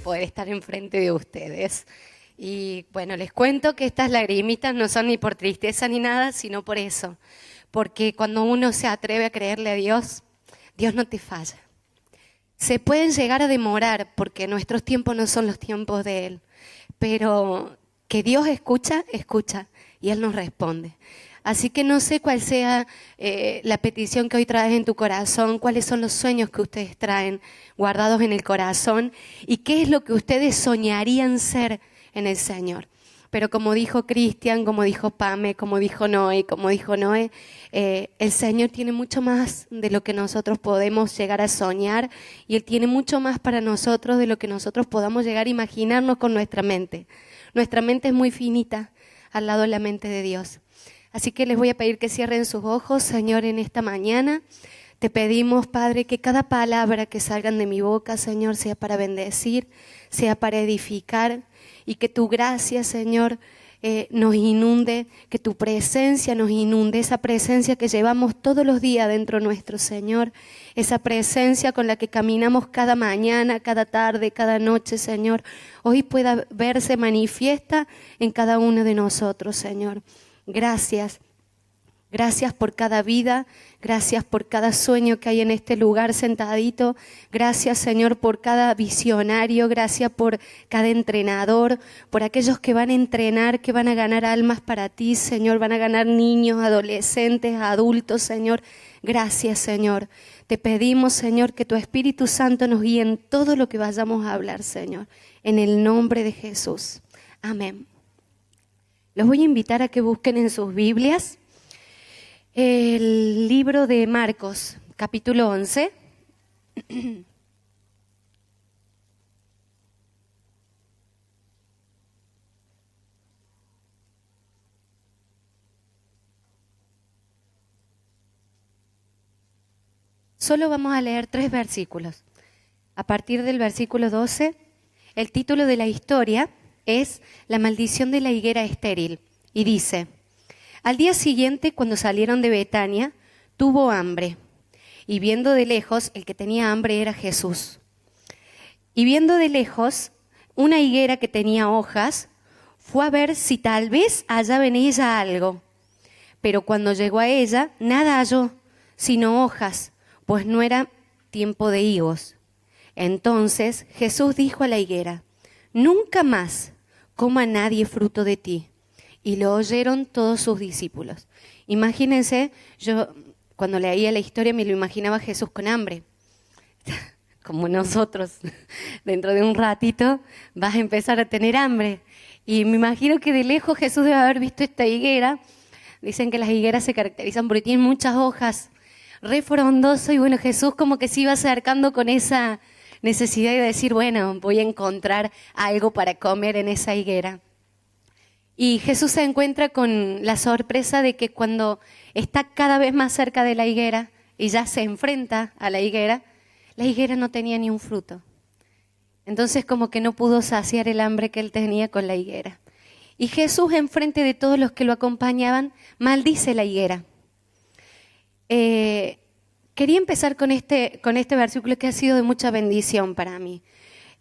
poder estar enfrente de ustedes. Y bueno, les cuento que estas lagrimitas no son ni por tristeza ni nada, sino por eso. Porque cuando uno se atreve a creerle a Dios, Dios no te falla. Se pueden llegar a demorar porque nuestros tiempos no son los tiempos de Él. Pero que Dios escucha, escucha y Él nos responde. Así que no sé cuál sea la petición que hoy traes en tu corazón, cuáles son los sueños que ustedes traen guardados en el corazón y qué es lo que ustedes soñarían ser en el Señor. Pero como dijo Cristian, como dijo Pame, como dijo Noé, el Señor tiene mucho más de lo que nosotros podemos llegar a soñar y Él tiene mucho más para nosotros de lo que nosotros podamos llegar a imaginarnos con nuestra mente. Nuestra mente es muy finita al lado de la mente de Dios. Así que les voy a pedir que cierren sus ojos, Señor, en esta mañana. Te pedimos, Padre, que cada palabra que salgan de mi boca, Señor, sea para bendecir, sea para edificar y que tu gracia, Señor, nos inunde, que tu presencia nos inunde, esa presencia que llevamos todos los días dentro nuestro, Señor, esa presencia con la que caminamos cada mañana, cada tarde, cada noche, Señor, hoy pueda verse manifiesta en cada uno de nosotros, Señor. Gracias. Gracias por cada vida, gracias por cada sueño que hay en este lugar sentadito, gracias Señor por cada visionario, gracias por cada entrenador, por aquellos que van a entrenar, que van a ganar almas para ti, Señor, van a ganar niños, adolescentes, adultos, Señor. Gracias, Señor. Te pedimos, Señor, que tu Espíritu Santo nos guíe en todo lo que vayamos a hablar, Señor, en el nombre de Jesús. Amén. Los voy a invitar a que busquen en sus Biblias el libro de Marcos, capítulo 11. Solo vamos a leer 3 versículos. A partir del versículo 12, el título de la historia es La maldición de la higuera estéril. Y dice: al día siguiente, cuando salieron de Betania, tuvo hambre. Y viendo de lejos, el que tenía hambre era Jesús. Y viendo de lejos una higuera que tenía hojas, fue a ver si tal vez hallaba en ella algo. Pero cuando llegó a ella, nada halló, sino hojas, pues no era tiempo de higos. Entonces Jesús dijo a la higuera: nunca más coma nadie fruto de ti. Y lo oyeron todos sus discípulos. Imagínense, yo cuando leía la historia me lo imaginaba a Jesús con hambre. Como nosotros, dentro de un ratito vas a empezar a tener hambre. Y me imagino que de lejos Jesús debe haber visto esta higuera. Dicen que las higueras se caracterizan porque tienen muchas hojas, re frondoso. Y bueno, Jesús como que se iba acercando con esa necesidad de decir, bueno, voy a encontrar algo para comer en esa higuera. Y Jesús se encuentra con la sorpresa de que cuando está cada vez más cerca de la higuera y ya se enfrenta a la higuera no tenía ni un fruto. Entonces como que no pudo saciar el hambre que él tenía con la higuera. Y Jesús, enfrente de todos los que lo acompañaban, maldice la higuera. Quería empezar con este versículo que ha sido de mucha bendición para mí.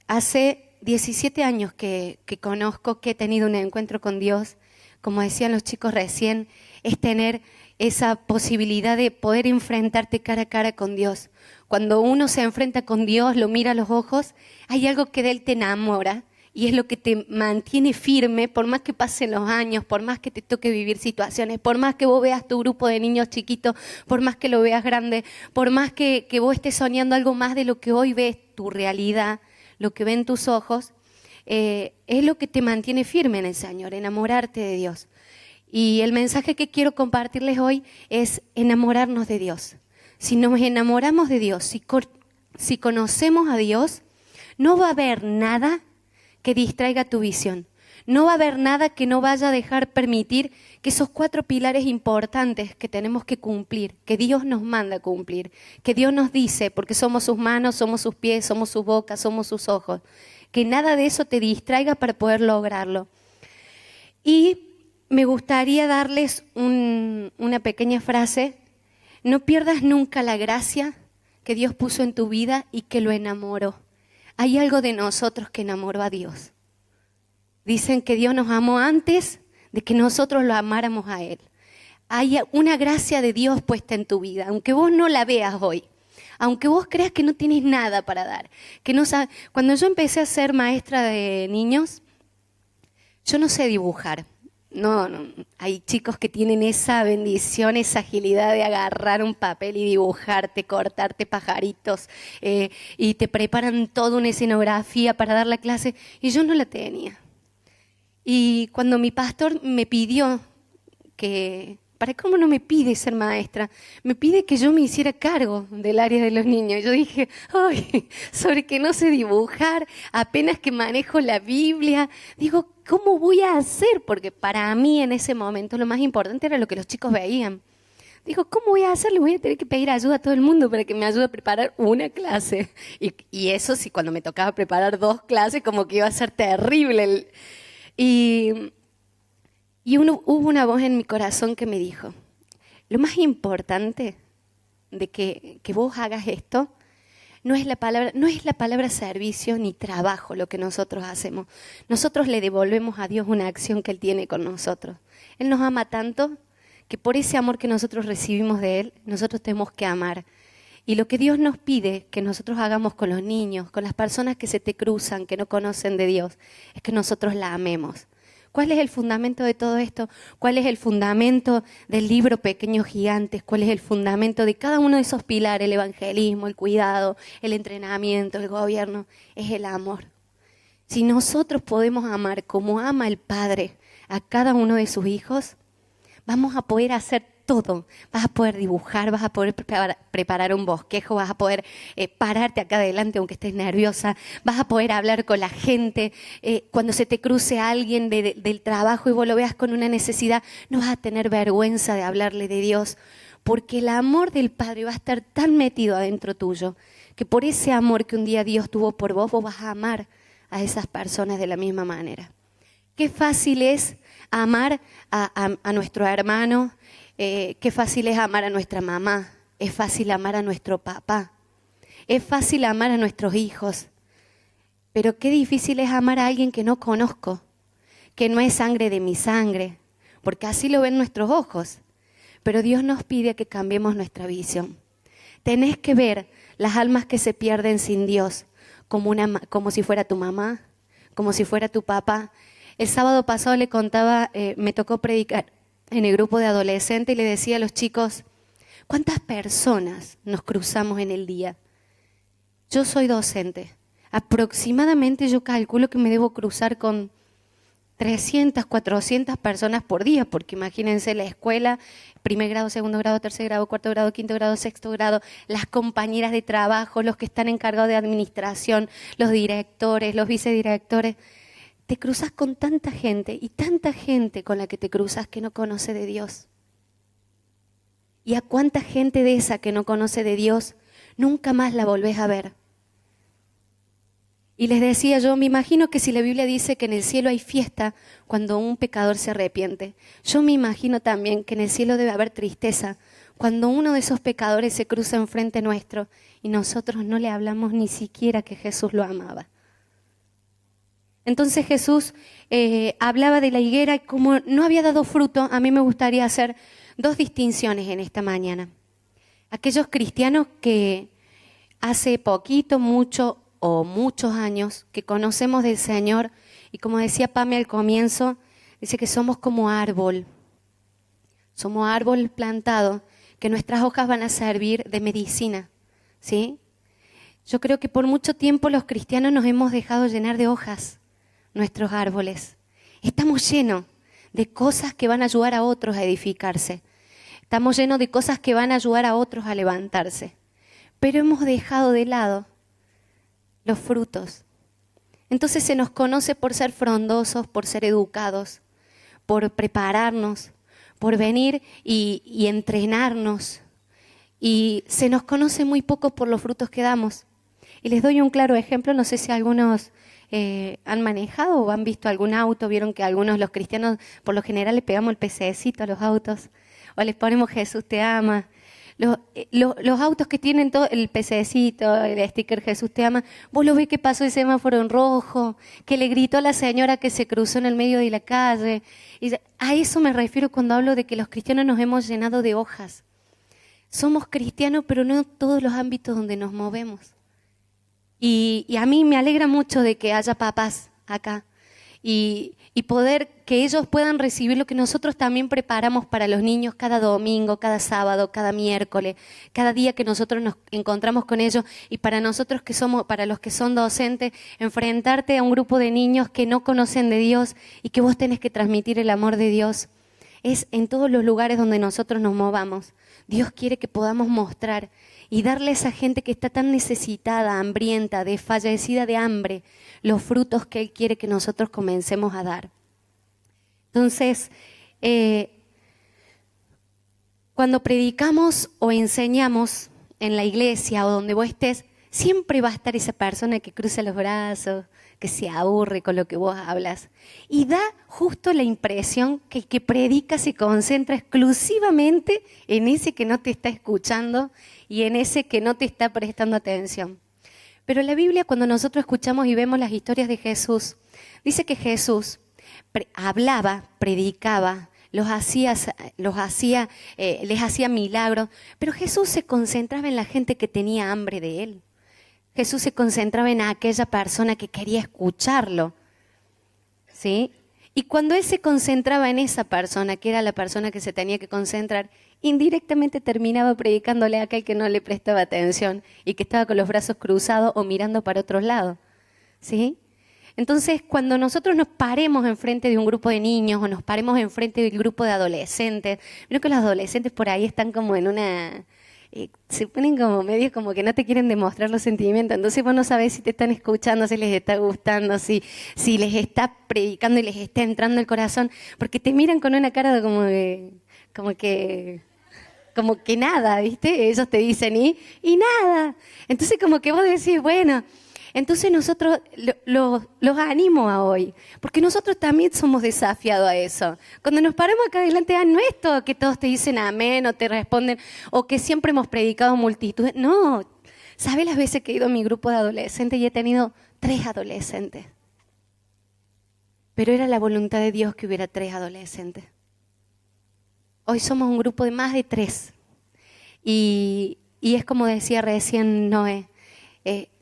Hace 17 años que conozco, que he tenido un encuentro con Dios. Como decían los chicos recién, es tener esa posibilidad de poder enfrentarte cara a cara con Dios. Cuando uno se enfrenta con Dios, lo mira a los ojos, hay algo que de Él te enamora y es lo que te mantiene firme, por más que pasen los años, por más que te toque vivir situaciones, por más que vos veas tu grupo de niños chiquitos, por más que lo veas grande, por más que vos estés soñando algo más de lo que hoy ves, tu realidad, lo que ven tus ojos, es lo que te mantiene firme en el Señor, enamorarte de Dios. Y el mensaje que quiero compartirles hoy es enamorarnos de Dios. Si nos enamoramos de Dios, si conocemos a Dios, no va a haber nada que distraiga tu visión. No va a haber nada que no vaya a dejar permitir que esos 4 pilares importantes que tenemos que cumplir, que Dios nos manda a cumplir, que Dios nos dice, porque somos sus manos, somos sus pies, somos su boca, somos sus ojos, que nada de eso te distraiga para poder lograrlo. Y me gustaría darles una pequeña frase: no pierdas nunca la gracia que Dios puso en tu vida y que lo enamoró. hay algo de nosotros que enamoró a Dios. Dicen que Dios nos amó antes de que nosotros lo amáramos a Él. Hay una gracia de Dios puesta en tu vida, aunque vos no la veas hoy. Aunque vos creas que no tienes nada para dar. Cuando yo empecé a ser maestra de niños, yo no sé dibujar. No, hay chicos que tienen esa bendición, esa agilidad de agarrar un papel y dibujarte, cortarte pajaritos, y te preparan toda una escenografía para dar la clase, y yo no la tenía. Y cuando mi pastor me pidió ¿cómo no me pide ser maestra? Me pide que yo me hiciera cargo del área de los niños. Yo dije, ay, sobre que no sé dibujar, apenas que manejo la Biblia. Digo, ¿cómo voy a hacer? Porque para mí en ese momento lo más importante era lo que los chicos veían. Digo, ¿cómo voy a hacer? Le voy a tener que pedir ayuda a todo el mundo para que me ayude a preparar una clase. Y eso sí, cuando me tocaba preparar 2 clases, como que iba a ser terrible. Hubo una voz en mi corazón que me dijo, lo más importante de que vos hagas esto no es la palabra servicio ni trabajo lo que nosotros hacemos. Nosotros le devolvemos a Dios una acción que Él tiene con nosotros. Él nos ama tanto que por ese amor que nosotros recibimos de Él, nosotros tenemos que amar. Y lo que Dios nos pide que nosotros hagamos con los niños, con las personas que se te cruzan, que no conocen de Dios, es que nosotros la amemos. ¿Cuál es el fundamento de todo esto? ¿Cuál es el fundamento del libro Pequeños Gigantes? ¿Cuál es el fundamento de cada uno de esos pilares? El evangelismo, el cuidado, el entrenamiento, el gobierno. Es el amor. Si nosotros podemos amar como ama el Padre a cada uno de sus hijos, vamos a poder hacer todo. Vas a poder dibujar, vas a poder preparar un bosquejo, vas a poder pararte acá adelante aunque estés nerviosa, vas a poder hablar con la gente. Cuando se te cruce alguien del trabajo y vos lo veas con una necesidad, no vas a tener vergüenza de hablarle de Dios, porque el amor del Padre va a estar tan metido adentro tuyo, que por ese amor que un día Dios tuvo por vos, vos vas a amar a esas personas de la misma manera. Qué fácil es amar a nuestro hermano. Qué fácil es amar a nuestra mamá, es fácil amar a nuestro papá, es fácil amar a nuestros hijos, pero qué difícil es amar a alguien que no conozco, que no es sangre de mi sangre, porque así lo ven nuestros ojos, pero Dios nos pide que cambiemos nuestra visión. Tenés que ver las almas que se pierden sin Dios como si fuera tu mamá, como si fuera tu papá. El sábado pasado le contaba, me tocó predicar en el grupo de adolescentes y le decía a los chicos, ¿cuántas personas nos cruzamos en el día? Yo soy docente. Aproximadamente yo calculo que me debo cruzar con 300, 400 personas por día, porque imagínense la escuela, primer grado, segundo grado, tercer grado, cuarto grado, quinto grado, sexto grado, las compañeras de trabajo, los que están encargados de administración, los directores, los vicedirectores. Te cruzas con tanta gente y tanta gente con la que te cruzas que no conoce de Dios. ¿Y a cuánta gente de esa que no conoce de Dios nunca más la volvés a ver? Y les decía yo, me imagino que si la Biblia dice que en el cielo hay fiesta cuando un pecador se arrepiente, yo me imagino también que en el cielo debe haber tristeza cuando uno de esos pecadores se cruza enfrente nuestro y nosotros no le hablamos ni siquiera que Jesús lo amaba. Entonces Jesús hablaba de la higuera y como no había dado fruto, a mí me gustaría hacer 2 distinciones en esta mañana. Aquellos cristianos que hace poquito, mucho o muchos años que conocemos del Señor y como decía Pame al comienzo, dice que somos como árbol. Somos árbol plantado, que nuestras hojas van a servir de medicina, ¿sí? Yo creo que por mucho tiempo los cristianos nos hemos dejado llenar de hojas nuestros árboles. Estamos llenos de cosas que van a ayudar a otros a edificarse. Estamos llenos de cosas que van a ayudar a otros a levantarse. Pero hemos dejado de lado los frutos. Entonces se nos conoce por ser frondosos, por ser educados, por prepararnos, por venir y entrenarnos. Y se nos conoce muy poco por los frutos que damos. Y les doy un claro ejemplo, no sé si algunos han manejado o han visto algún auto, vieron que algunos los cristianos por lo general le pegamos el pececito a los autos o les ponemos Jesús te ama. Los autos que tienen todo, el pececito, el sticker Jesús te ama, vos lo ves que pasó el semáforo en rojo, que le gritó a la señora que se cruzó en el medio de la calle. A eso me refiero cuando hablo de que los cristianos nos hemos llenado de hojas. Somos cristianos, pero no en todos los ámbitos donde nos movemos. Y a mí me alegra mucho de que haya papás acá y poder que ellos puedan recibir lo que nosotros también preparamos para los niños cada domingo, cada sábado, cada miércoles, cada día que nosotros nos encontramos con ellos. Y para nosotros que somos, para los que son docentes, enfrentarte a un grupo de niños que no conocen de Dios y que vos tenés que transmitir el amor de Dios. Es en todos los lugares donde nosotros nos movamos. Dios quiere que podamos mostrar y darle a esa gente que está tan necesitada, hambrienta, desfallecida de hambre, los frutos que Él quiere que nosotros comencemos a dar. Entonces, cuando predicamos o enseñamos en la iglesia o donde vos estés, siempre va a estar esa persona que cruza los brazos, que se aburre con lo que vos hablas. Y da justo la impresión que el que predica se concentra exclusivamente en ese que no te está escuchando y en ese que no te está prestando atención. Pero la Biblia, cuando nosotros escuchamos y vemos las historias de Jesús, dice que Jesús hablaba, predicaba, les hacía milagros, pero Jesús se concentraba en la gente que tenía hambre de Él. Jesús se concentraba en aquella persona que quería escucharlo, ¿sí? Y cuando Él se concentraba en esa persona, que era la persona que se tenía que concentrar, indirectamente terminaba predicándole a aquel que no le prestaba atención y que estaba con los brazos cruzados o mirando para otro lado, ¿sí? Entonces, cuando nosotros nos paremos enfrente de un grupo de niños o nos paremos enfrente del grupo de adolescentes, creo que los adolescentes por ahí están como en una... se ponen como medio como que no te quieren demostrar los sentimientos, entonces vos no sabés si te están escuchando, si les está gustando, si les está predicando y les está entrando el corazón, porque te miran con una cara de como que nada, ¿viste? Ellos te dicen y nada. Entonces como que vos decís, bueno, entonces nosotros los animo a hoy, porque nosotros también somos desafiados a eso. Cuando nos paramos acá adelante, no es todo que todos te dicen amén o te responden, o que siempre hemos predicado multitudes. No, ¿sabes las veces que he ido a mi grupo de adolescentes y he tenido 3 adolescentes? Pero era la voluntad de Dios que hubiera 3 adolescentes. Hoy somos un grupo de más de 3. Y es como decía recién Noé,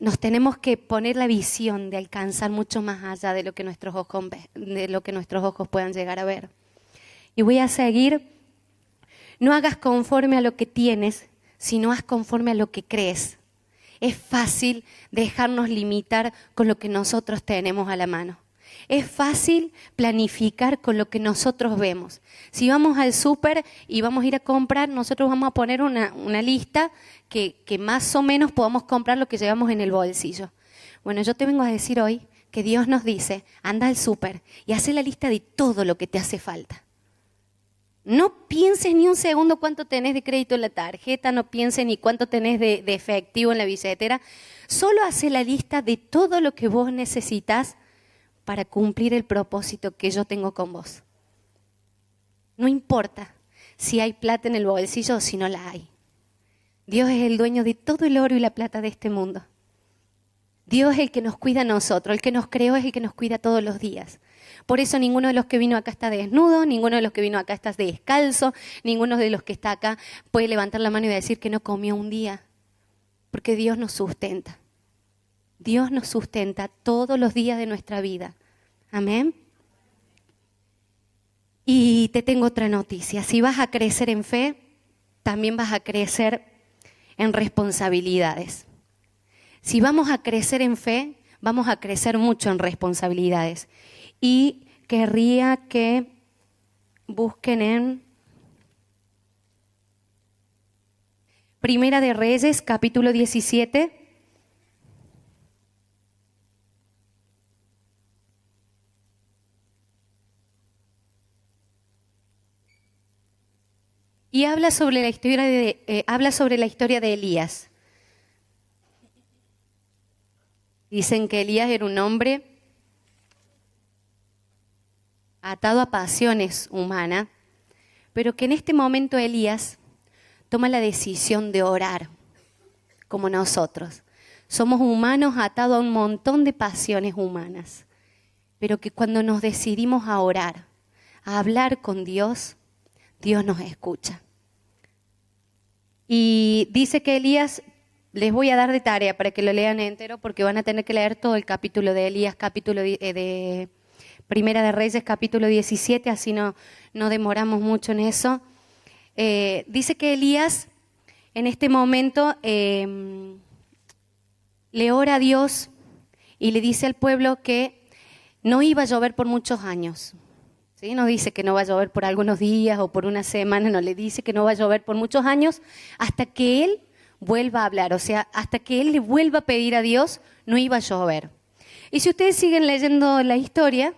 nos tenemos que poner la visión de alcanzar mucho más allá de lo que nuestros ojos puedan llegar a ver. Y voy a seguir, no hagas conforme a lo que tienes, sino haz conforme a lo que crees. Es fácil dejarnos limitar con lo que nosotros tenemos a la mano. Es fácil planificar con lo que nosotros vemos. Si vamos al súper y vamos a ir a comprar, nosotros vamos a poner una lista que más o menos podamos comprar lo que llevamos en el bolsillo. Bueno, yo te vengo a decir hoy que Dios nos dice, anda al súper y haz la lista de todo lo que te hace falta. No pienses ni un segundo cuánto tenés de crédito en la tarjeta, no pienses ni cuánto tenés de efectivo en la billetera. Solo haz la lista de todo lo que vos necesitas para cumplir el propósito que yo tengo con vos. No importa si hay plata en el bolsillo o si no la hay. Dios es el dueño de todo el oro y la plata de este mundo. Dios es el que nos cuida a nosotros, el que nos creó es el que nos cuida todos los días. Por eso ninguno de los que vino acá está desnudo, ninguno de los que vino acá está descalzo, ninguno de los que está acá puede levantar la mano y decir que no comió un día, porque Dios nos sustenta. Dios nos sustenta todos los días de nuestra vida. Amén. Y te tengo otra noticia. Si vas a crecer en fe, también vas a crecer en responsabilidades. Si vamos a crecer en fe, vamos a crecer mucho en responsabilidades. Y querría que busquen en Primera de Reyes, capítulo 17. Y habla sobre la historia de Elías. Dicen que Elías era un hombre atado a pasiones humanas, pero que en este momento Elías toma la decisión de orar como nosotros. Somos humanos atados a un montón de pasiones humanas, pero que cuando nos decidimos a orar, a hablar con Dios, Dios nos escucha. Y dice que Elías, les voy a dar de tarea para que lo lean entero, porque van a tener que leer todo el capítulo de Elías, capítulo de Primera de Reyes, capítulo 17, así no demoramos mucho en eso. Dice que Elías en este momento le ora a Dios y le dice al pueblo que no iba a llover por muchos años. ¿Sí? No dice que no va a llover por algunos días o por una semana, no, le dice que no va a llover por muchos años hasta que él vuelva a hablar, o sea, hasta que él le vuelva a pedir a Dios, no iba a llover. Y si ustedes siguen leyendo la historia,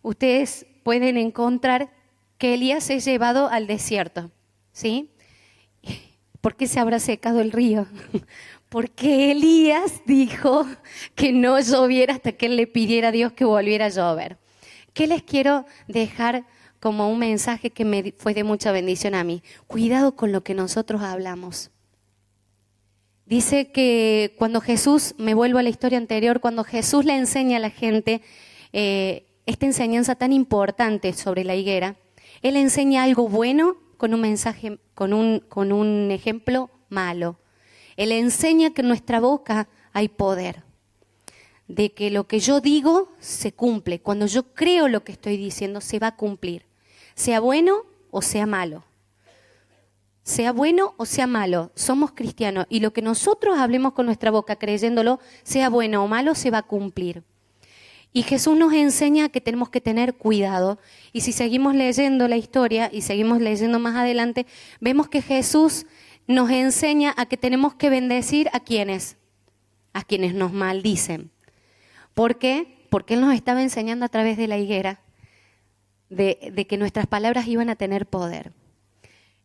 ustedes pueden encontrar que Elías es llevado al desierto, ¿sí? ¿Por qué se habrá secado el río? Porque Elías dijo que no lloviera hasta que él le pidiera a Dios que volviera a llover. ¿Qué les quiero dejar como un mensaje que me fue de mucha bendición a mí? Cuidado con lo que nosotros hablamos. Dice que cuando Jesús, me vuelvo a la historia anterior, cuando Jesús le enseña a la gente esta enseñanza tan importante sobre la higuera, Él enseña algo bueno con un mensaje, con un ejemplo malo. Él enseña que en nuestra boca hay poder, de que lo que yo digo se cumple. Cuando yo creo lo que estoy diciendo, se va a cumplir, sea bueno o sea malo. Sea bueno o sea malo, somos cristianos y lo que nosotros hablemos con nuestra boca creyéndolo, sea bueno o malo, se va a cumplir. Y Jesús nos enseña que tenemos que tener cuidado. Y si seguimos leyendo la historia y seguimos leyendo más adelante, vemos que Jesús nos enseña a que tenemos que bendecir a quienes nos maldicen. ¿Por qué? Porque Él nos estaba enseñando a través de la higuera de que nuestras palabras iban a tener poder.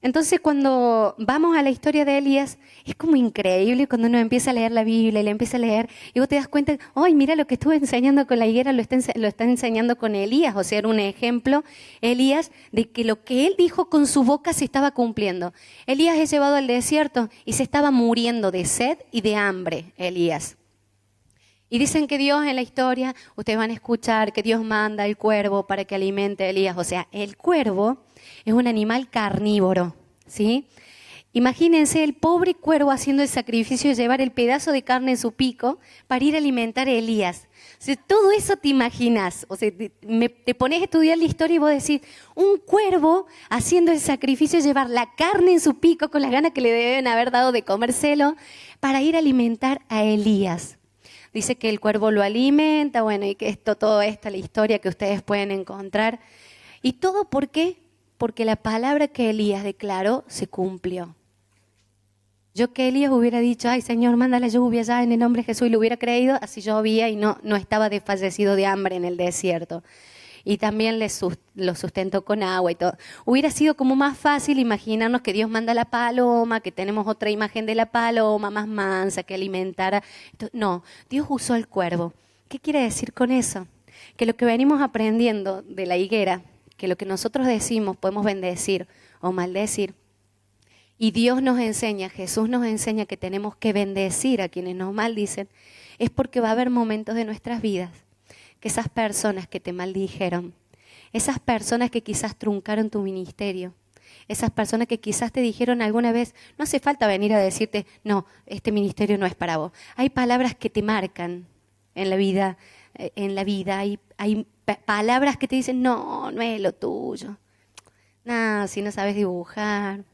Entonces cuando vamos a la historia de Elías, es como increíble cuando uno empieza a leer la Biblia y la empieza a leer y vos te das cuenta, ¡ay, mira lo que estuve enseñando con la higuera, lo está enseñando con Elías! O sea, era un ejemplo, Elías, de que lo que él dijo con su boca se estaba cumpliendo. Elías es llevado al desierto y se estaba muriendo de sed y de hambre, Elías. Y dicen que Dios en la historia, ustedes van a escuchar que Dios manda el cuervo para que alimente a Elías. O sea, el cuervo es un animal carnívoro, ¿sí? Imagínense el pobre cuervo haciendo el sacrificio de llevar el pedazo de carne en su pico para ir a alimentar a Elías. O sea, todo eso te imaginas. O sea, te pones a estudiar la historia y vos decís, un cuervo haciendo el sacrificio de llevar la carne en su pico con las ganas que le deben haber dado de comérselo para ir a alimentar a Elías. Dice que el cuervo lo alimenta, bueno, y que todo esto, la historia que ustedes pueden encontrar. ¿Y todo por qué? Porque la palabra que Elías declaró se cumplió. Yo que Elías hubiera dicho, ay Señor, manda la lluvia ya en el nombre de Jesús, y lo hubiera creído, así llovía y no estaba desfallecido de hambre en el desierto. Y también lo sustentó con agua y todo. Hubiera sido como más fácil imaginarnos que Dios manda la paloma, que tenemos otra imagen de la paloma más mansa que alimentara. No, Dios usó el cuervo. ¿Qué quiere decir con eso? Que lo que venimos aprendiendo de la higuera, que lo que nosotros decimos podemos bendecir o maldecir. Y Dios nos enseña, Jesús nos enseña que tenemos que bendecir a quienes nos maldicen, es porque va a haber momentos de nuestras vidas que esas personas que te maldijeron, esas personas que quizás truncaron tu ministerio, esas personas que quizás te dijeron alguna vez, no hace falta venir a decirte, no, este ministerio no es para vos. Hay palabras que te marcan en la vida, hay palabras que te dicen, no es lo tuyo. No, si no sabes dibujar,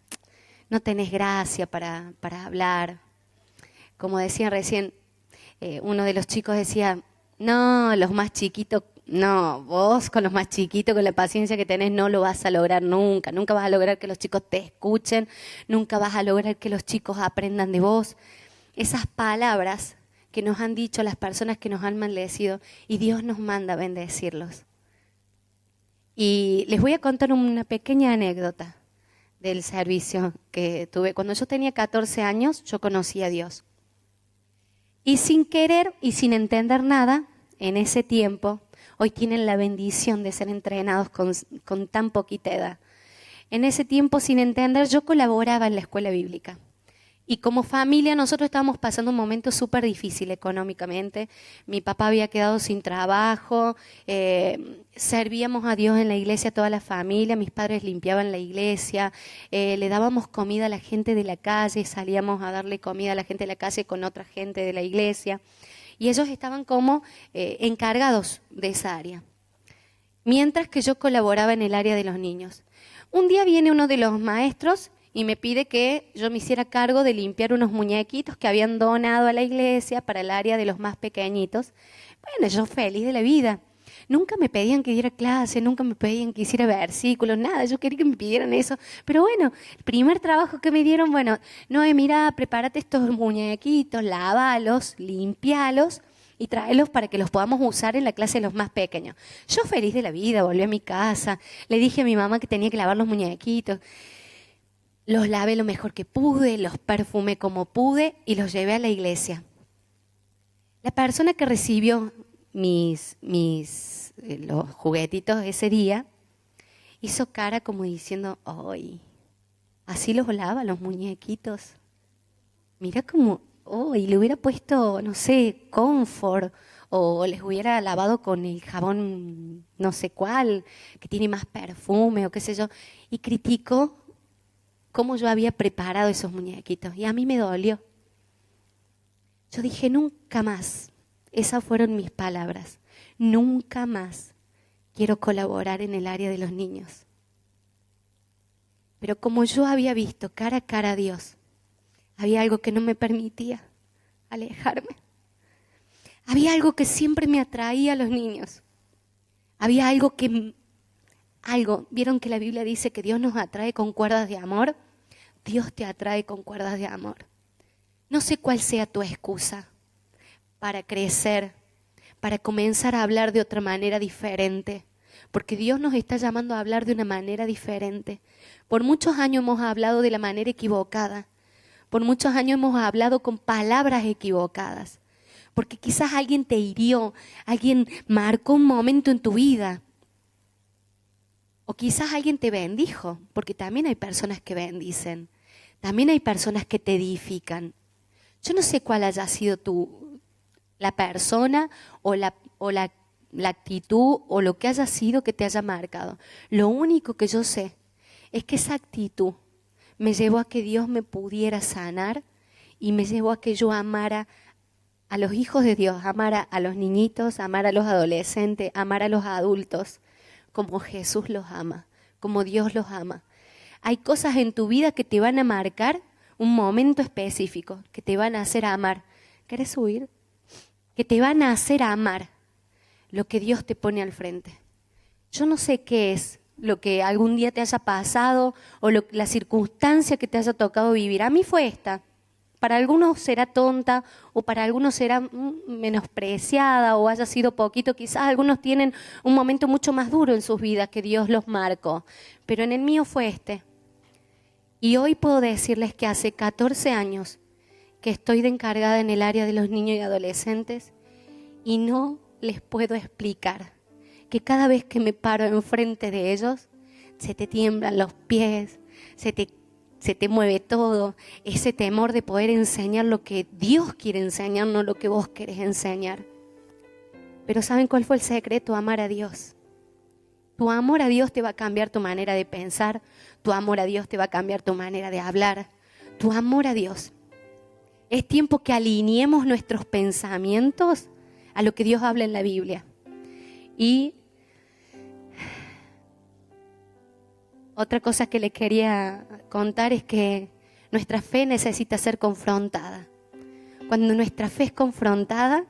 no tenés gracia para hablar. Como decían recién, uno de los chicos decía, no, los más chiquitos, no, vos con los más chiquitos, con la paciencia que tenés, no lo vas a lograr nunca. Nunca vas a lograr que los chicos te escuchen, nunca vas a lograr que los chicos aprendan de vos. Esas palabras que nos han dicho las personas que nos han maldecido y Dios nos manda a bendecirlos. Y les voy a contar una pequeña anécdota del servicio que tuve. Cuando yo tenía 14 años, yo conocí a Dios. Y sin querer y sin entender nada, en ese tiempo, hoy tienen la bendición de ser entrenados con tan poquita edad. En ese tiempo, sin entender, yo colaboraba en la escuela bíblica. Y como familia nosotros estábamos pasando un momento súper difícil económicamente. Mi papá había quedado sin trabajo, servíamos a Dios en la iglesia toda la familia, mis padres limpiaban la iglesia, le dábamos comida a la gente de la calle, salíamos a darle comida a la gente de la calle con otra gente de la iglesia. Y ellos estaban como encargados de esa área. Mientras que yo colaboraba en el área de los niños. Un día viene uno de los maestros y me pide que yo me hiciera cargo de limpiar unos muñequitos que habían donado a la iglesia para el área de los más pequeñitos. Bueno, yo feliz de la vida. Nunca me pedían que diera clase, nunca me pedían que hiciera versículos, nada. Yo quería que me pidieran eso. Pero bueno, el primer trabajo que me dieron, bueno, Noé, mira, prepárate estos muñequitos, lávalos, limpialos y tráelos para que los podamos usar en la clase de los más pequeños. Yo feliz de la vida, volví a mi casa, le dije a mi mamá que tenía que lavar los muñequitos. Los lavé lo mejor que pude, los perfumé como pude y los llevé a la iglesia. La persona que recibió los juguetitos ese día hizo cara como diciendo, ¡ay! Así los lava los muñequitos. Mira como, y le hubiera puesto, no sé, confort o les hubiera lavado con el jabón no sé cuál, que tiene más perfume o qué sé yo. Y criticó cómo yo había preparado esos muñequitos. Y a mí me dolió. Yo dije, nunca más. Esas fueron mis palabras. Nunca más quiero colaborar en el área de los niños. Pero como yo había visto cara a cara a Dios, había algo que no me permitía alejarme. Había algo que siempre me atraía a los niños. Había algo que... ¿Vieron que la Biblia dice que Dios nos atrae con cuerdas de amor? Dios te atrae con cuerdas de amor. No sé cuál sea tu excusa para crecer, para comenzar a hablar de otra manera diferente, porque Dios nos está llamando a hablar de una manera diferente. Por muchos años hemos hablado de la manera equivocada, por muchos años hemos hablado con palabras equivocadas, porque quizás alguien te hirió, alguien marcó un momento en tu vida. O quizás alguien te bendijo, porque también hay personas que bendicen. También hay personas que te edifican. Yo no sé cuál haya sido la persona o la actitud o lo que haya sido que te haya marcado. Lo único que yo sé es que esa actitud me llevó a que Dios me pudiera sanar y me llevó a que yo amara a los hijos de Dios, amara a los niñitos, amara a los adolescentes, amara a los adultos, como Jesús los ama, como Dios los ama. Hay cosas en tu vida que te van a marcar un momento específico, que te van a hacer amar. ¿Querés subir? Que te van a hacer amar lo que Dios te pone al frente. Yo no sé qué es lo que algún día te haya pasado o la circunstancia que te haya tocado vivir. A mí fue esta. Para algunos será tonta o para algunos será menospreciada o haya sido poquito. Quizás algunos tienen un momento mucho más duro en sus vidas que Dios los marcó. Pero en el mío fue este. Y hoy puedo decirles que hace 14 años que estoy de encargada en el área de los niños y adolescentes y no les puedo explicar que cada vez que me paro enfrente de ellos se te tiemblan los pies, se te mueve todo, ese temor de poder enseñar lo que Dios quiere enseñar, no lo que vos querés enseñar. Pero ¿saben cuál fue el secreto? Amar a Dios. Tu amor a Dios te va a cambiar tu manera de pensar, tu amor a Dios te va a cambiar tu manera de hablar, tu amor a Dios. Es tiempo que alineemos nuestros pensamientos a lo que Dios habla en la Biblia. Y otra cosa que les quería contar es que nuestra fe necesita ser confrontada. Cuando nuestra fe es confrontada,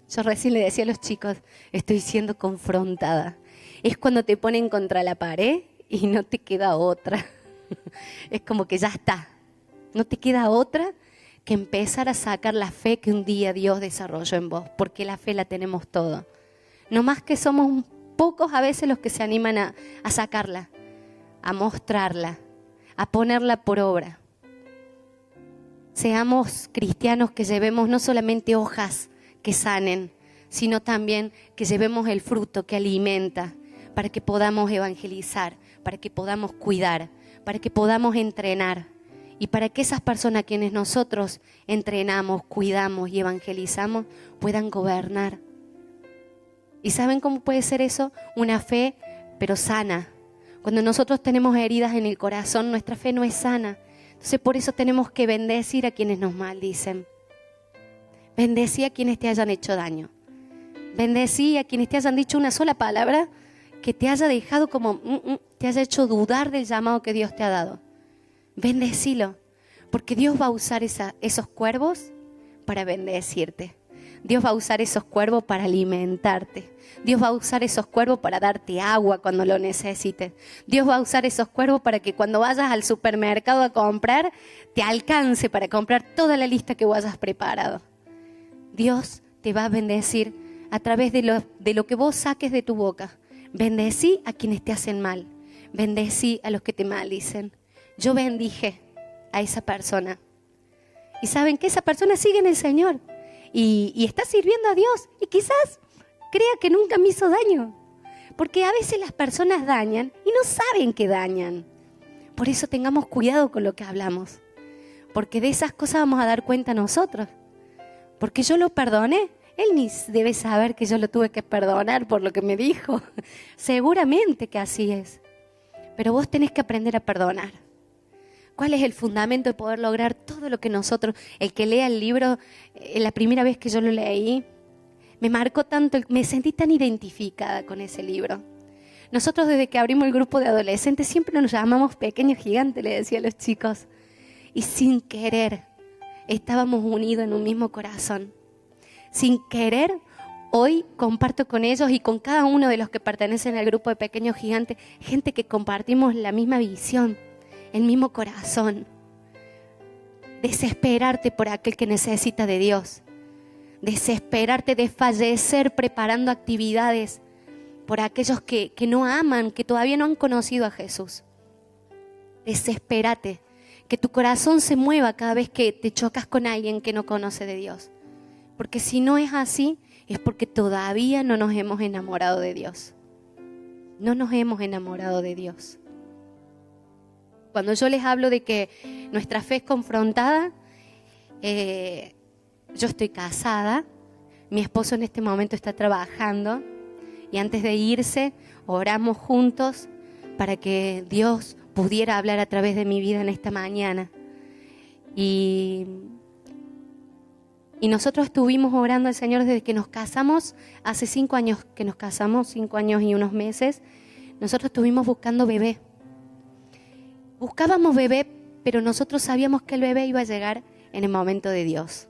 yo recién le decía a los chicos, estoy siendo confrontada. Es cuando te ponen contra la pared y no te queda otra. Es como que ya está. No te queda otra que empezar a sacar la fe que un día Dios desarrolló en vos, porque la fe la tenemos todo. No más que somos pocos a veces los que se animan a sacarla, a mostrarla, a ponerla por obra. Seamos cristianos que llevemos no solamente hojas que sanen, sino también que llevemos el fruto que alimenta, para que podamos evangelizar, para que podamos cuidar, para que podamos entrenar y para que esas personas a quienes nosotros entrenamos, cuidamos y evangelizamos puedan gobernar. ¿Y saben cómo puede ser eso? Una fe, pero sana. Cuando nosotros tenemos heridas en el corazón, nuestra fe no es sana. Entonces por eso tenemos que bendecir a quienes nos maldicen. Bendecí a quienes te hayan hecho daño. Bendecí a quienes te hayan dicho una sola palabra que te haya dejado te haya hecho dudar del llamado que Dios te ha dado. Bendecilo, porque Dios va a usar esos cuervos para bendecirte. Dios va a usar esos cuervos para alimentarte. Dios va a usar esos cuervos para darte agua cuando lo necesites. Dios va a usar esos cuervos para que cuando vayas al supermercado a comprar, te alcance para comprar toda la lista que vos hayas preparado. Dios te va a bendecir a través de lo que vos saques de tu boca. Bendecí a quienes te hacen mal. Bendecí a los que te maldicen. Yo bendije a esa persona. Y saben que esa persona sigue en el Señor. Y está sirviendo a Dios. Y quizás crea que nunca me hizo daño. Porque a veces las personas dañan y no saben que dañan. Por eso tengamos cuidado con lo que hablamos. Porque de esas cosas vamos a dar cuenta nosotros. Porque yo lo perdoné. Él ni debe saber que yo lo tuve que perdonar por lo que me dijo. Seguramente que así es. Pero vos tenés que aprender a perdonar. ¿Cuál es el fundamento de poder lograr todo lo que nosotros, el que lea el libro, la primera vez que yo lo leí, me marcó tanto, me sentí tan identificada con ese libro. Nosotros desde que abrimos el grupo de adolescentes siempre nos llamamos pequeños gigantes, le decía a los chicos. Y sin querer estábamos unidos en un mismo corazón. Sin querer, hoy comparto con ellos y con cada uno de los que pertenecen al grupo de pequeños gigantes, gente que compartimos la misma visión, el mismo corazón. Desesperarte por aquel que necesita de Dios. Desesperarte, desfallecer preparando actividades por aquellos que no aman, que todavía no han conocido a Jesús. Desespérate, que tu corazón se mueva cada vez que te chocas con alguien que no conoce de Dios. Porque si no es así, es porque todavía no nos hemos enamorado de Dios. No nos hemos enamorado de Dios. Cuando yo les hablo de que nuestra fe es confrontada, yo estoy casada, mi esposo en este momento está trabajando y antes de irse oramos juntos para que Dios pudiera hablar a través de mi vida en esta mañana. Y nosotros estuvimos orando al Señor desde que nos casamos, hace 5 años que nos casamos, 5 años y unos meses, nosotros estuvimos buscando bebé. Buscábamos bebé, pero nosotros sabíamos que el bebé iba a llegar en el momento de Dios.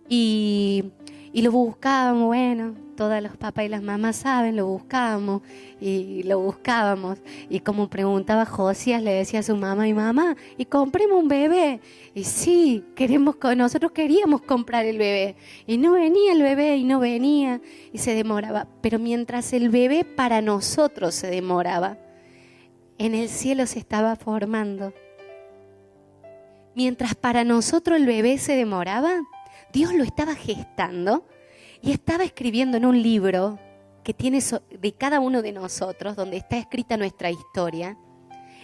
Y lo buscábamos, bueno, todos los papás y las mamás saben, lo buscábamos y lo buscábamos. Y como preguntaba Josías, le decía a su mamá, y mamá, y compremos un bebé. Y sí, nosotros queríamos comprar el bebé. Y no venía el bebé, y no venía, y se demoraba. Pero mientras el bebé para nosotros se demoraba, en el cielo se estaba formando. Mientras para nosotros el bebé se demoraba, Dios lo estaba gestando y estaba escribiendo en un libro que tiene de cada uno de nosotros, donde está escrita nuestra historia,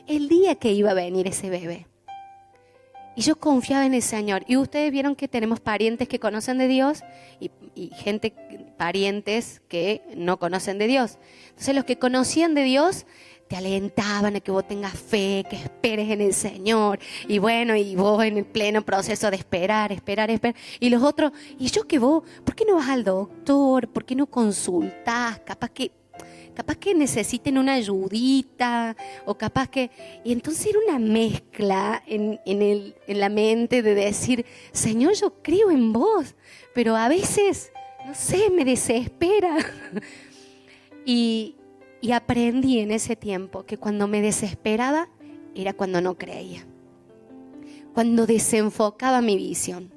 el día que iba a venir ese bebé. Y yo confiaba en el Señor. Y ustedes vieron que tenemos parientes que conocen de Dios y parientes que no conocen de Dios. Entonces los que conocían de Dios te alentaban a que vos tengas fe, que esperes en el Señor. Y bueno, y vos en el pleno proceso de esperar. Y los otros, ¿y yo qué vos? ¿Por qué no vas al doctor? ¿Por qué no consultás? Capaz que necesiten una ayudita, o capaz que... Y entonces era una mezcla en la mente de decir, Señor, yo creo en vos, pero a veces, no sé, me desespera. Y aprendí en ese tiempo que cuando me desesperaba era cuando no creía. Cuando desenfocaba mi visión.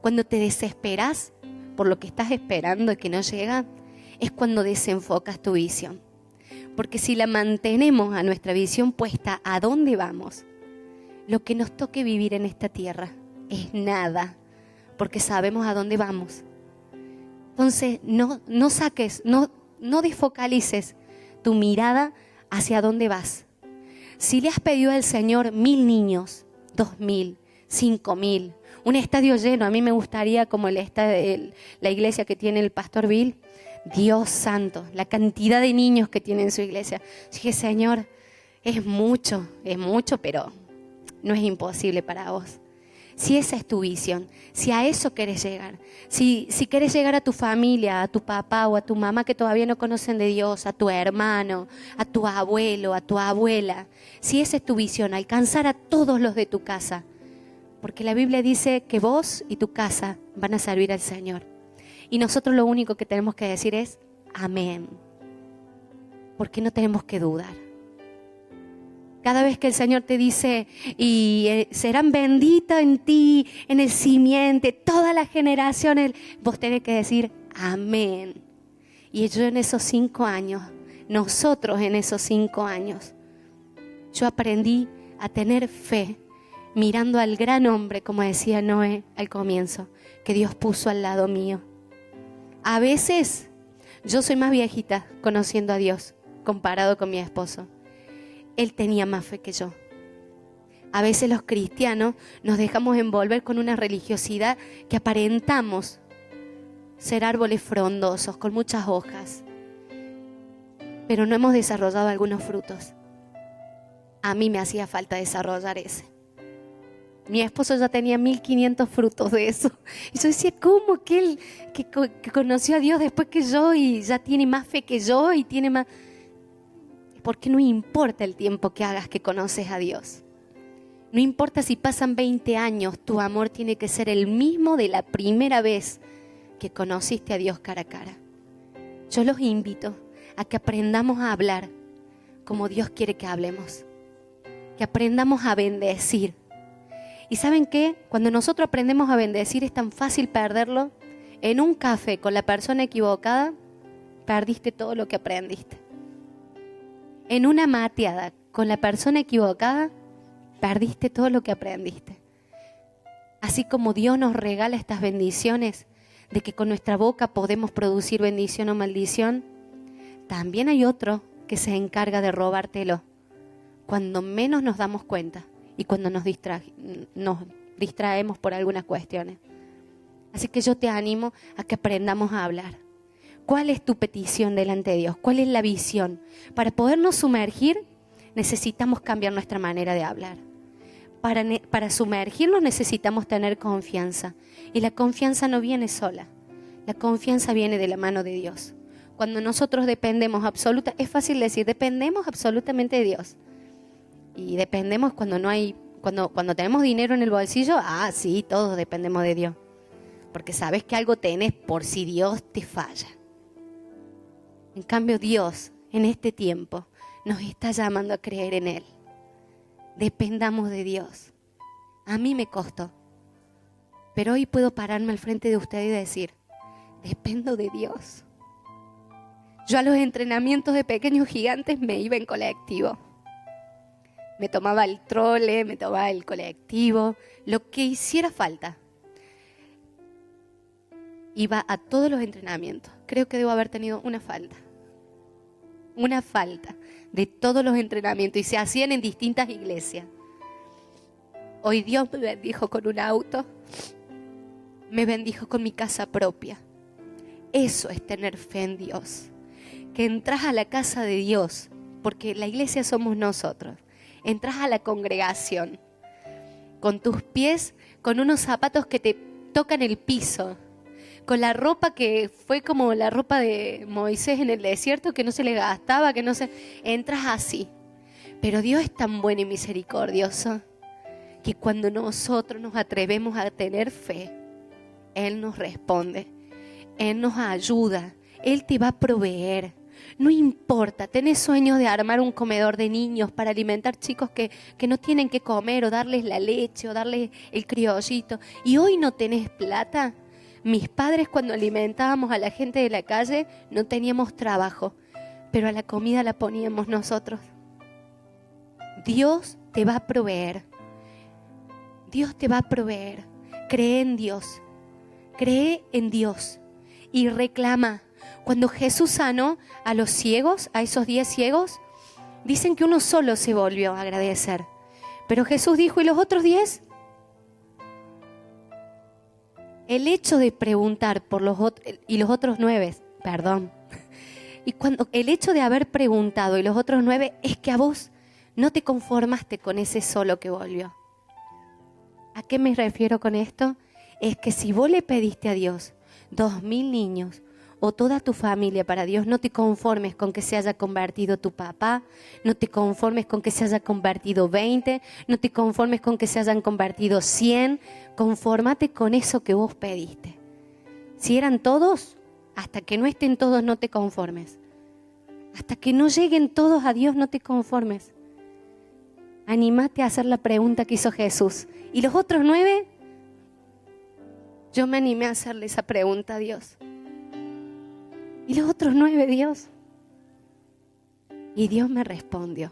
Cuando te desesperas por lo que estás esperando y que no llega, es cuando desenfocas tu visión. Porque si la mantenemos a nuestra visión puesta a dónde vamos, lo que nos toque vivir en esta tierra es nada, porque sabemos a dónde vamos. Entonces no desfocalices tu mirada hacia dónde vas, Si le has pedido al Señor 1000 niños, 2000, 5000, un estadio lleno, a mí me gustaría como la iglesia que tiene el pastor Bill. Dios santo, la cantidad de niños que tiene en su iglesia. Dije, Señor, es mucho, pero no es imposible para vos. Si esa es tu visión, si a eso querés llegar, si querés llegar a tu familia, a tu papá o a tu mamá que todavía no conocen de Dios, a tu hermano, a tu abuelo, a tu abuela, si esa es tu visión, alcanzar a todos los de tu casa, porque la Biblia dice que vos y tu casa van a servir al Señor. Y nosotros lo único que tenemos que decir es amén, porque no tenemos que dudar. Cada vez que el Señor te dice, y serán benditas en ti, en el simiente, todas las generaciones, vos tenés que decir amén. Y yo en esos 5 años, nosotros en esos 5 años, yo aprendí a tener fe, mirando al gran hombre, como decía Noé al comienzo, que Dios puso al lado mío. A veces, yo soy más viejita conociendo a Dios, comparado con mi esposo. Él tenía más fe que yo. A veces los cristianos nos dejamos envolver con una religiosidad que aparentamos ser árboles frondosos, con muchas hojas, pero no hemos desarrollado algunos frutos. A mí me hacía falta desarrollar ese. Mi esposo ya tenía 1500 frutos de eso. Y yo decía, ¿cómo que él que conoció a Dios después que yo y ya tiene más fe que yo y tiene más? Porque no importa el tiempo que hagas que conoces a Dios. No importa si pasan 20 años, tu amor tiene que ser el mismo de la primera vez que conociste a Dios cara a cara. Yo los invito a que aprendamos a hablar como Dios quiere que hablemos. Que aprendamos a bendecir. ¿Y saben qué? Cuando nosotros aprendemos a bendecir es tan fácil perderlo. En un café con la persona equivocada, perdiste todo lo que aprendiste. En una mateada con la persona equivocada, perdiste todo lo que aprendiste. Así como Dios nos regala estas bendiciones, de que con nuestra boca podemos producir bendición o maldición, también hay otro que se encarga de robártelo cuando menos nos damos cuenta y cuando nos distraemos por algunas cuestiones. Así que yo te animo a que aprendamos a hablar. ¿Cuál es tu petición delante de Dios? ¿Cuál es la visión? Para podernos sumergir, necesitamos cambiar nuestra manera de hablar. Para sumergirnos necesitamos tener confianza. Y la confianza no viene sola. La confianza viene de la mano de Dios. Cuando nosotros dependemos es fácil decir, dependemos absolutamente de Dios. Y dependemos cuando tenemos dinero en el bolsillo, sí, todos dependemos de Dios. Porque sabes que algo tenés por si Dios te falla. En cambio, Dios, en este tiempo, nos está llamando a creer en Él. Dependamos de Dios. A mí me costó. Pero hoy puedo pararme al frente de usted y decir, dependo de Dios. Yo a los entrenamientos de Pequeños Gigantes me iba en colectivo. Me tomaba el trole, me tomaba el colectivo, lo que hiciera falta. Iba a todos los entrenamientos. Creo que debo haber tenido una falta de todos los entrenamientos y se hacían en distintas iglesias. Hoy Dios me bendijo con un auto, me bendijo con mi casa propia. Eso es tener fe en Dios. Que entras a la casa de Dios, porque la iglesia somos nosotros. Entras a la congregación con tus pies, con unos zapatos que te tocan el piso, con la ropa que fue como la ropa de Moisés en el desierto, que no se le gastaba, entras así. Pero Dios es tan bueno y misericordioso que cuando nosotros nos atrevemos a tener fe, Él nos responde, Él nos ayuda, Él te va a proveer. No importa, tenés sueños de armar un comedor de niños para alimentar chicos que no tienen que comer, o darles la leche, o darles el criollito, y hoy no tenés plata. Mis padres, cuando alimentábamos a la gente de la calle, no teníamos trabajo, pero a la comida la poníamos nosotros. Dios te va a proveer. Dios te va a proveer. Cree en Dios. Cree en Dios y reclama. Cuando Jesús sanó a los ciegos, a esos 10 ciegos, Dicen que uno solo se volvió a agradecer. Pero Jesús dijo, ¿y los otros 10? El hecho de preguntar por los otros 9, perdón. Y el hecho de haber preguntado y los otros 9 es que a vos no te conformaste con ese solo que volvió. ¿A qué me refiero con esto? Es que si vos le pediste a Dios 2.000 niños o toda tu familia para Dios, no te conformes con que se haya convertido tu papá, no te conformes con que se haya convertido 20, no te conformes con que se hayan convertido 100, confórmate con eso que vos pediste. Si eran todos, hasta que no estén todos no te conformes. Hasta que no lleguen todos a Dios no te conformes. Anímate a hacer la pregunta que hizo Jesús. ¿Y los otros 9? Yo me animé a hacerle esa pregunta a Dios. ¿Y los otros 9, Dios? Y Dios me respondió.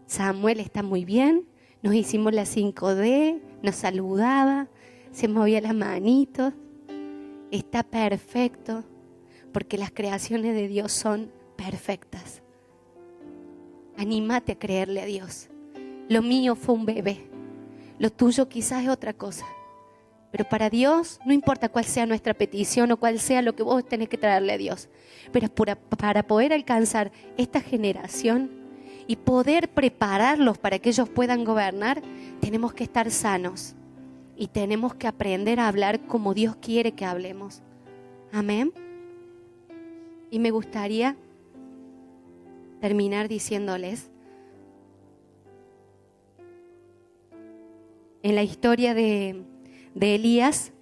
Samuel está muy bien, nos hicimos la 5D, nos saludaba, se movía las manitos, está perfecto, porque las creaciones de Dios son perfectas. Anímate a creerle a Dios. Lo mío fue un bebé, lo tuyo quizás es otra cosa. Pero para Dios, no importa cuál sea nuestra petición o cuál sea lo que vos tenés que traerle a Dios. Pero para poder alcanzar esta generación y poder prepararlos para que ellos puedan gobernar, tenemos que estar sanos. Y tenemos que aprender a hablar como Dios quiere que hablemos. Amén. Y me gustaría terminar diciéndoles, en la historia de Elías,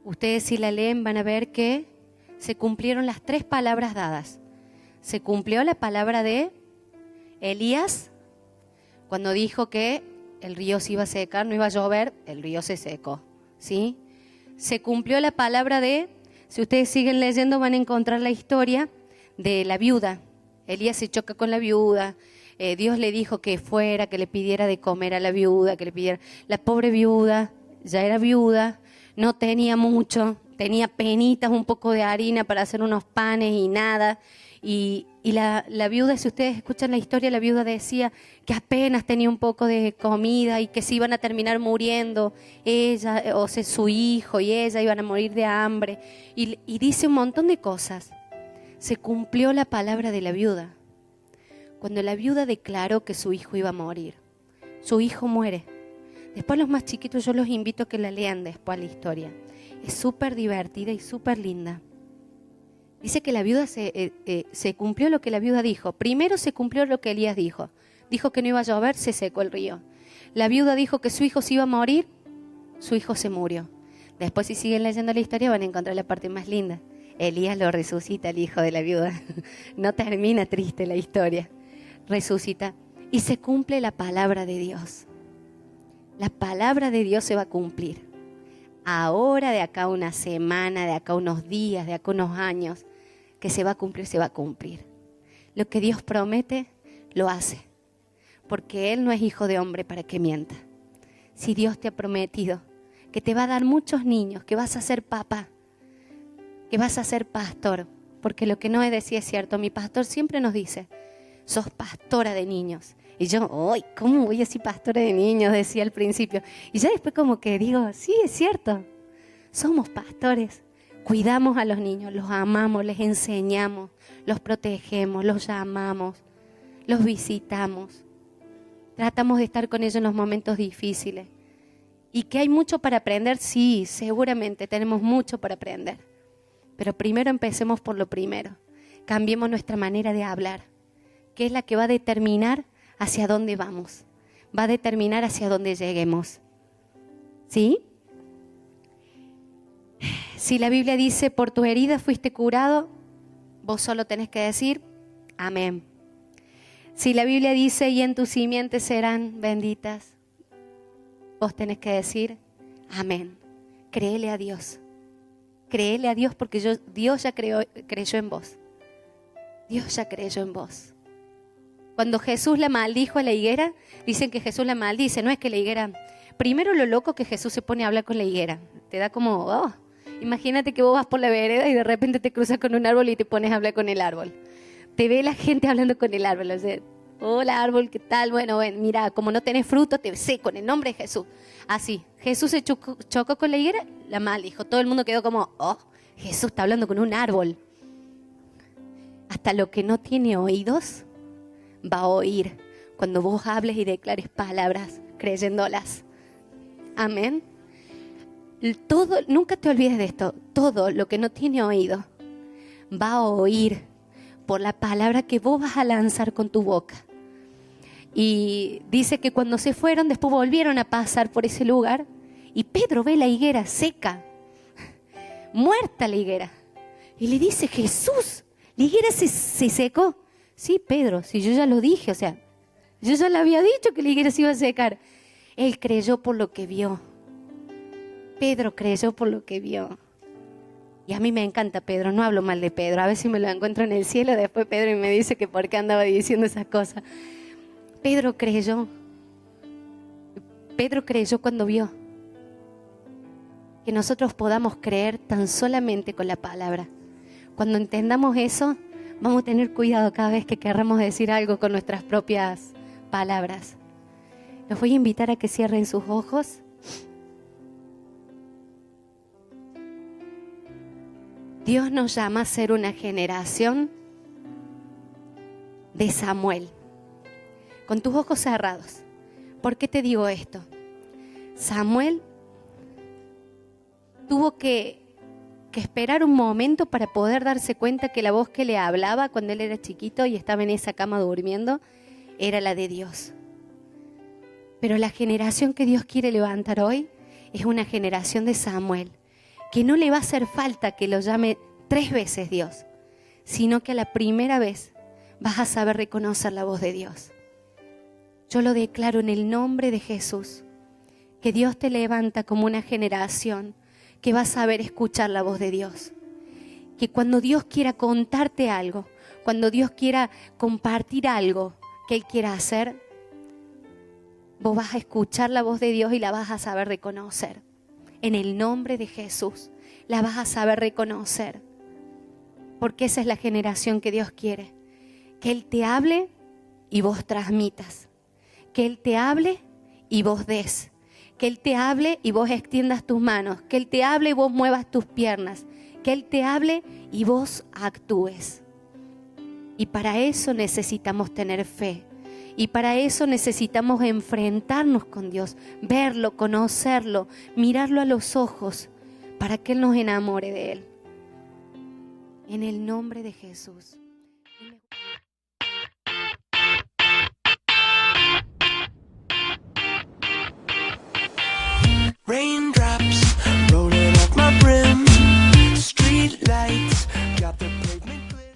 ustedes si la leen van a ver que se cumplieron las 3 palabras dadas. Se cumplió la palabra de Elías cuando dijo que el río se iba a secar, no iba a llover, el río se secó, ¿sí? Se cumplió la palabra de, si ustedes siguen leyendo van a encontrar la historia de la viuda. Elías se choca con la viuda, Dios le dijo que fuera, que le pidiera de comer a la viuda, que le pidiera. La pobre viuda ya era viuda, no tenía mucho, tenía penitas, un poco de harina para hacer unos panes y nada. Y la viuda, si ustedes escuchan la historia, la viuda decía que apenas tenía un poco de comida y que se iban a terminar muriendo ella, o sea, su hijo y ella iban a morir de hambre. Y dice un montón de cosas. Se cumplió la palabra de la viuda. Cuando la viuda declaró que su hijo iba a morir, su hijo muere. Después los más chiquitos yo los invito a que la lean después la historia. Es súper divertida y súper linda. Dice que la viuda se cumplió lo que la viuda dijo. Primero se cumplió lo que Elías dijo. Dijo que no iba a llover, se secó el río. La viuda dijo que su hijo se iba a morir, su hijo se murió. Después si siguen leyendo la historia van a encontrar la parte más linda. Elías lo resucita, el hijo de la viuda. No termina triste la historia. Resucita y se cumple la palabra de Dios. La palabra de Dios se va a cumplir. Ahora, de acá una semana, de acá unos días, de acá unos años, que se va a cumplir, se va a cumplir. Lo que Dios promete, lo hace. Porque Él no es hijo de hombre para que mienta. Si Dios te ha prometido que te va a dar muchos niños, que vas a ser papá, que vas a ser pastor, porque lo que no es decir es cierto. Mi pastor siempre nos dice, sos pastora de niños. Y yo, ¡ay! ¿Cómo voy a ser pastora de niños? Decía al principio. Y ya después como que digo, sí, es cierto. Somos pastores. Cuidamos a los niños, los amamos, les enseñamos, los protegemos, los llamamos, los visitamos. Tratamos de estar con ellos en los momentos difíciles. Y que hay mucho para aprender, sí, seguramente tenemos mucho para aprender. Pero primero empecemos por lo primero. Cambiemos nuestra manera de hablar, que es la que va a determinar hacia dónde vamos, va a determinar hacia dónde lleguemos. ¿Sí? Si la Biblia dice, por tus heridas fuiste curado, vos solo tenés que decir, amén. Si la Biblia dice, y en tus simientes serán benditas, vos tenés que decir, amén. Créele a Dios. Créele a Dios porque Dios ya creyó en vos. Dios ya creyó en vos. Cuando Jesús la maldijo a la higuera, dicen que Jesús la maldice, no es que la higuera... Primero lo loco que Jesús se pone a hablar con la higuera. Te da como, oh, imagínate que vos vas por la vereda y de repente te cruzas con un árbol y te pones a hablar con el árbol. te ve la gente hablando con el árbol. O sea, hola árbol, ¿qué tal? Bueno, mira, como no tenés fruto, te seco en el nombre de Jesús. Así, Jesús se chocó con la higuera, la maldijo. Todo el mundo quedó como, oh, Jesús está hablando con un árbol. Hasta lo que no tiene oídos va a oír cuando vos hables y declares palabras creyéndolas. Amén. Todo, nunca te olvides de esto. Todo lo que no tiene oído va a oír por la palabra que vos vas a lanzar con tu boca. Y dice que cuando se fueron, después volvieron a pasar por ese lugar y Pedro ve la higuera seca, muerta la higuera. Y le dice, Jesús, la higuera se secó. Sí, Pedro, si yo ya lo dije, o sea, yo ya le había dicho que la higuera se iba a secar. Él creyó por lo que vio. Pedro creyó por lo que vio. Y a mí me encanta Pedro, no hablo mal de Pedro. A veces me lo encuentro en el cielo, después Pedro me dice que por qué andaba diciendo esas cosas. Pedro creyó. Pedro creyó cuando vio. Que nosotros podamos creer tan solamente con la palabra. Cuando entendamos eso, vamos a tener cuidado cada vez que querramos decir algo con nuestras propias palabras. Los voy a invitar a que cierren sus ojos. Dios nos llama a ser una generación de Samuel. Con tus ojos cerrados. ¿Por qué te digo esto? Samuel tuvo que esperar un momento para poder darse cuenta que la voz que le hablaba cuando él era chiquito y estaba en esa cama durmiendo era la de Dios. Pero la generación que Dios quiere levantar hoy es una generación de Samuel, que no le va a hacer falta que lo llame 3 veces Dios, sino que a la primera vez vas a saber reconocer la voz de Dios. Yo lo declaro en el nombre de Jesús, que Dios te levanta como una generación que va a saber escuchar la voz de Dios. Que cuando Dios quiera contarte algo, cuando Dios quiera compartir algo que Él quiera hacer, vos vas a escuchar la voz de Dios y la vas a saber reconocer. En el nombre de Jesús, la vas a saber reconocer. Porque esa es la generación que Dios quiere. Que Él te hable y vos transmitas. Que Él te hable y vos des. Que Él te hable y vos extiendas tus manos. Que Él te hable y vos muevas tus piernas. Que Él te hable y vos actúes. Y para eso necesitamos tener fe. Y para eso necesitamos enfrentarnos con Dios, verlo, conocerlo, mirarlo a los ojos, para que Él nos enamore de Él. En el nombre de Jesús. Rain